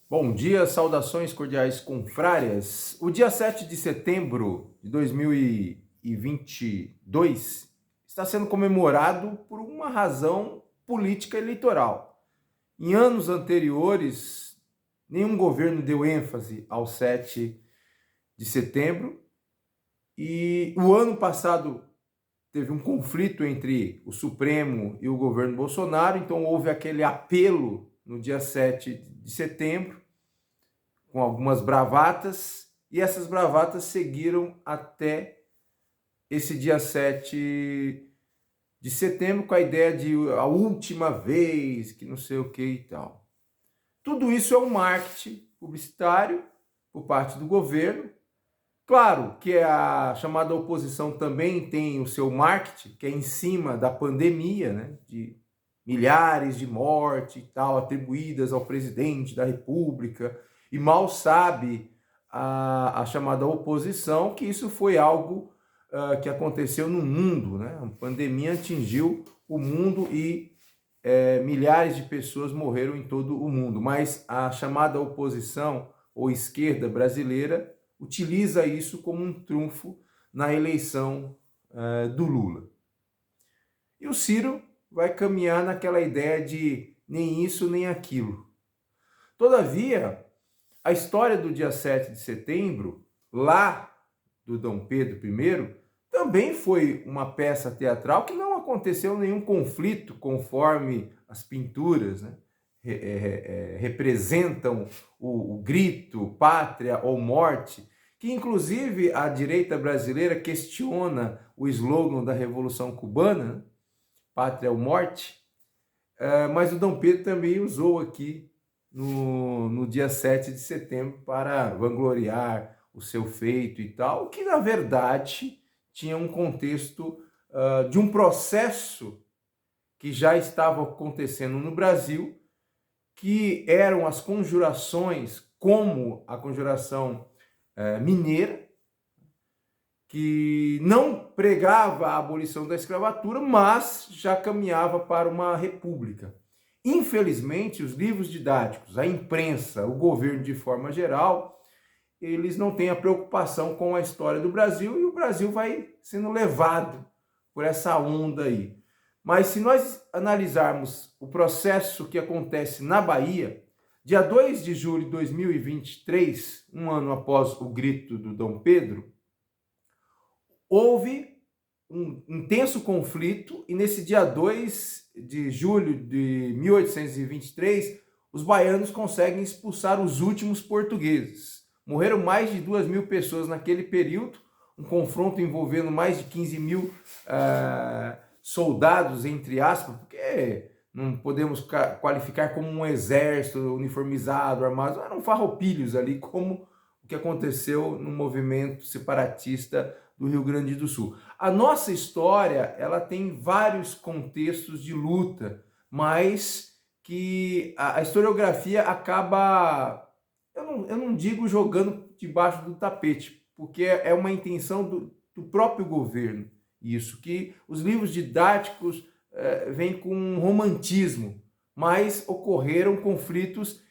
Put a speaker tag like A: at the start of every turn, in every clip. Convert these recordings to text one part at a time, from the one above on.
A: Bom dia, saudações cordiais confrárias. O dia 7 de setembro de 2022 está sendo comemorado por uma razão política eleitoral. Em anos anteriores, nenhum governo deu ênfase ao 7 de setembro e o ano passado teve um conflito entre o Supremo e o governo Bolsonaro, então houve aquele apelo no dia 7 de setembro, com algumas bravatas, e essas bravatas seguiram até esse dia 7 de setembro, com a ideia de a última vez, que não sei o que e tal. Tudo isso é um marketing publicitário por parte do governo. Claro que a chamada oposição também tem o seu marketing, que é em cima da pandemia, né, de milhares de mortes e tal, atribuídas ao presidente da República, e mal sabe a chamada oposição que isso foi algo que aconteceu no mundo, né? A pandemia atingiu o mundo e milhares de pessoas morreram em todo o mundo, mas a chamada oposição ou esquerda brasileira utiliza isso como um trunfo na eleição do Lula. E o Ciro vai caminhar naquela ideia de nem isso nem aquilo. Todavia, a história do dia 7 de setembro, lá do Dom Pedro I, também foi uma peça teatral que não aconteceu nenhum conflito, conforme as pinturas, né? Representam o grito pátria ou morte, que inclusive a direita brasileira questiona o slogan da Revolução Cubana, né? Pátria ou morte, mas o Dom Pedro também usou aqui no dia 7 de setembro para vangloriar o seu feito e tal, que na verdade tinha um contexto de um processo que já estava acontecendo no Brasil, que eram as conjurações, como a conjuração mineira, que não pregava a abolição da escravatura, mas já caminhava para uma república. Infelizmente, os livros didáticos, a imprensa, o governo de forma geral, eles não têm a preocupação com a história do Brasil e o Brasil vai sendo levado por essa onda aí. Mas se nós analisarmos o processo que acontece na Bahia, dia 2 de julho de 2023, um ano após o grito do Dom Pedro, houve um intenso conflito e nesse dia 2 de julho de 1823, os baianos conseguem expulsar os últimos portugueses. Morreram mais de 2.000 pessoas naquele período, um confronto envolvendo mais de 15.000 soldados, entre aspas, porque não podemos qualificar como um exército uniformizado, armado, eram farroupilhos ali, como o que aconteceu no movimento separatista do Rio Grande do Sul. A nossa história, ela tem vários contextos de luta, mas que a historiografia acaba, eu não digo jogando debaixo do tapete, porque é uma intenção do próprio governo, isso, que os livros didáticos vêm com um romantismo, mas ocorreram conflitos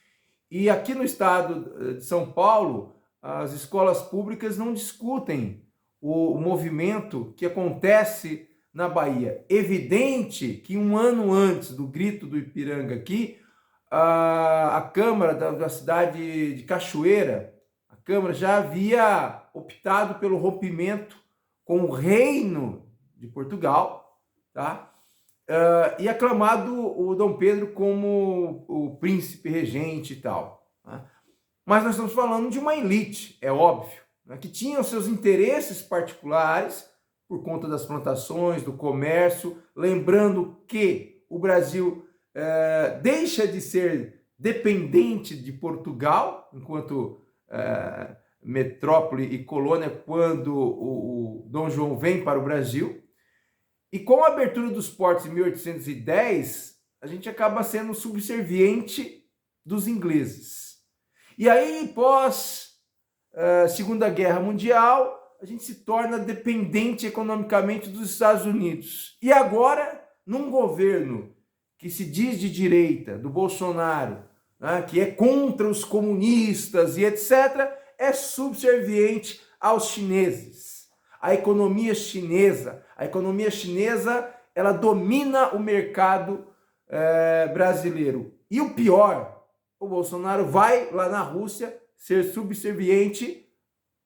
A: e aqui no estado de São Paulo, as escolas públicas não discutem o movimento que acontece na Bahia. Evidente que um ano antes do grito do Ipiranga aqui, a Câmara da cidade de Cachoeira, a Câmara já havia optado pelo rompimento com o Reino de Portugal, tá? E aclamado o Dom Pedro como o príncipe regente e tal. Né? Mas nós estamos falando de uma elite, é óbvio, né, que tinha os seus interesses particulares por conta das plantações, do comércio, lembrando que o Brasil deixa de ser dependente de Portugal, enquanto metrópole e colônia, quando o Dom João vem para o Brasil. E com a abertura dos portos em 1810, a gente acaba sendo subserviente dos ingleses. E aí, pós Segunda Guerra Mundial, a gente se torna dependente economicamente dos Estados Unidos. E agora, num governo que se diz de direita, do Bolsonaro, né, que é contra os comunistas e etc., é subserviente aos chineses. A economia chinesa, ela domina o mercado brasileiro. E o pior, o Bolsonaro vai lá na Rússia ser subserviente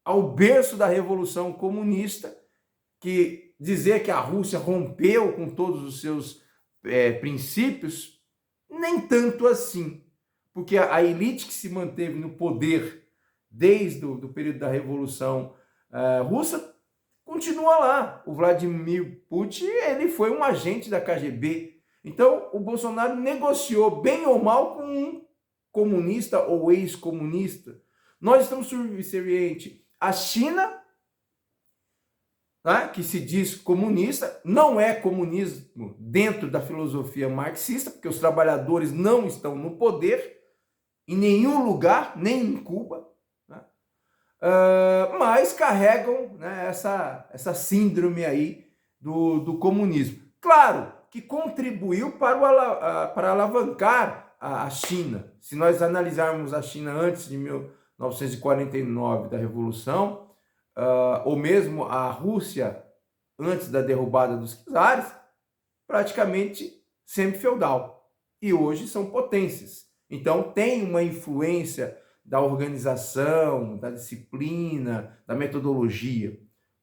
A: ao berço da Revolução Comunista, que dizer que a Rússia rompeu com todos os seus princípios, nem tanto assim, porque a elite que se manteve no poder desde o período da Revolução Russa continua lá. O Vladimir Putin, ele foi um agente da KGB. Então, o Bolsonaro negociou bem ou mal com um comunista ou ex-comunista. Nós estamos subservientes à China, né, que se diz comunista, não é comunismo dentro da filosofia marxista, porque os trabalhadores não estão no poder, em nenhum lugar, nem em Cuba, né, mas carregam, né, essa síndrome aí do comunismo. Claro que contribuiu para alavancar a China. Se nós analisarmos a China antes de 1949, da Revolução, ou mesmo a Rússia antes da derrubada dos czares, praticamente sempre feudal. E hoje são potências. Então tem uma influência da organização, da disciplina, da metodologia.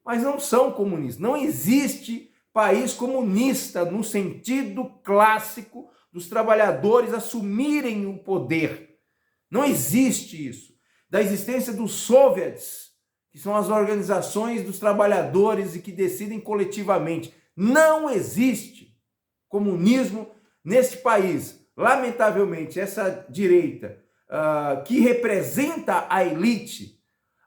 A: Mas não são comunistas. Não existe país comunista no sentido clássico dos trabalhadores assumirem o poder. Não existe isso. Da existência dos soviets, que são as organizações dos trabalhadores e que decidem coletivamente. Não existe comunismo neste país. Lamentavelmente, essa direita que representa a elite,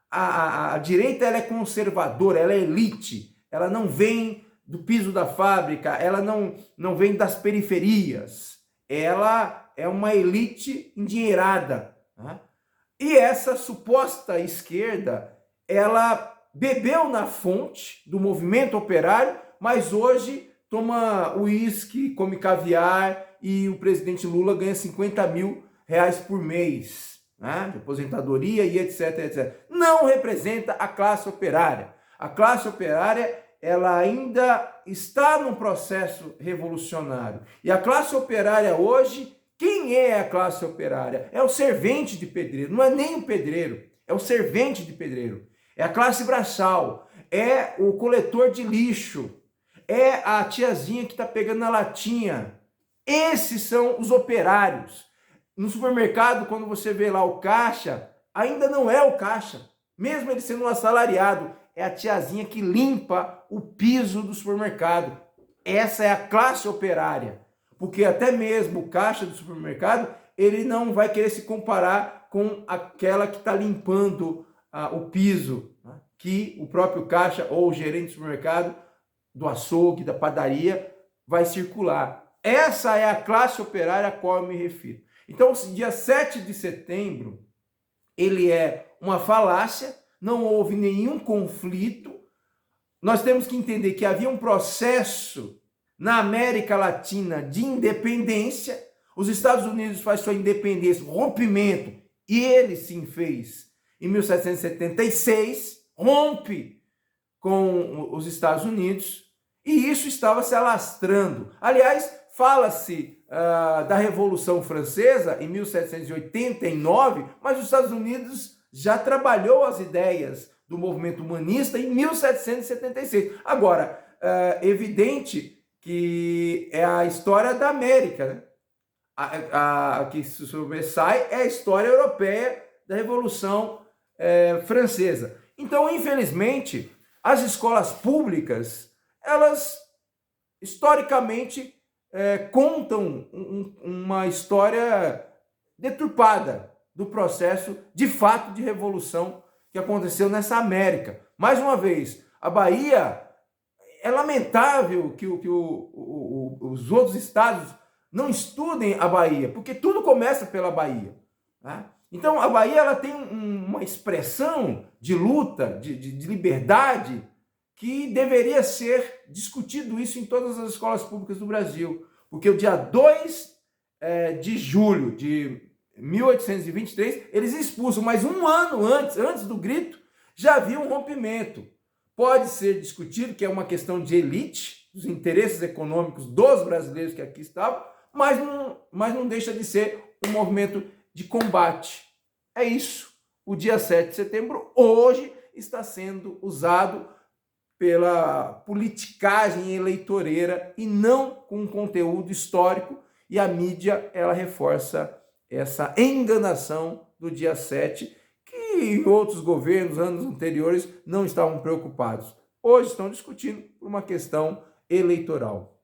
A: a direita ela é conservadora, ela é elite, ela não vem do piso da fábrica, ela não vem das periferias, ela é uma elite endinheirada, né? E essa suposta esquerda, ela bebeu na fonte do movimento operário, mas hoje toma uísque, come caviar e o presidente Lula ganha 50 mil reais por mês, né, de aposentadoria e etc, etc. Não representa a classe operária. A classe operária, ela ainda está num processo revolucionário. E a classe operária hoje, quem é a classe operária? É o servente de pedreiro, não é nem o pedreiro, é o servente de pedreiro. É a classe braçal, é o coletor de lixo, é a tiazinha que está pegando na latinha. Esses são os operários. No supermercado, quando você vê lá o caixa, ainda não é o caixa, mesmo ele sendo um assalariado, é a tiazinha que limpa o piso do supermercado. Essa é a classe operária, porque até mesmo o caixa do supermercado, ele não vai querer se comparar com aquela que está limpando o piso, né, que o próprio caixa ou o gerente do supermercado, do açougue, da padaria, vai circular. Essa é a classe operária a qual eu me refiro. Então, o dia 7 de setembro, ele é uma falácia, não houve nenhum conflito. Nós temos que entender que havia um processo na América Latina de independência. Os Estados Unidos faz sua independência, rompimento, e ele sim fez em 1776, rompe com os Estados Unidos, e isso estava se alastrando. Aliás, fala-se da Revolução Francesa em 1789, mas os Estados Unidos já trabalhou as ideias do movimento humanista em 1776. Agora, evidente que é a história da América, né? A que se sobressai é a história europeia da Revolução Francesa. Então, infelizmente, as escolas públicas, elas historicamente contam uma história deturpada do processo de fato de revolução que aconteceu nessa América. Mais uma vez, a Bahia, é lamentável que os outros estados não estudem a Bahia, porque tudo começa pela Bahia, né? Então a Bahia ela tem uma expressão de luta, de liberdade, que deveria ser discutido isso em todas as escolas públicas do Brasil. Porque o dia 2 de julho de 1823, eles expulsam, mas um ano antes do grito, já havia um rompimento. Pode ser discutido que é uma questão de elite, dos interesses econômicos dos brasileiros que aqui estavam, mas não deixa de ser um movimento de combate. É isso. O dia 7 de setembro, hoje, está sendo usado pela politicagem eleitoreira e não com conteúdo histórico, e a mídia ela reforça essa enganação do dia 7, que em outros governos, anos anteriores, não estavam preocupados. Hoje estão discutindo por uma questão eleitoral.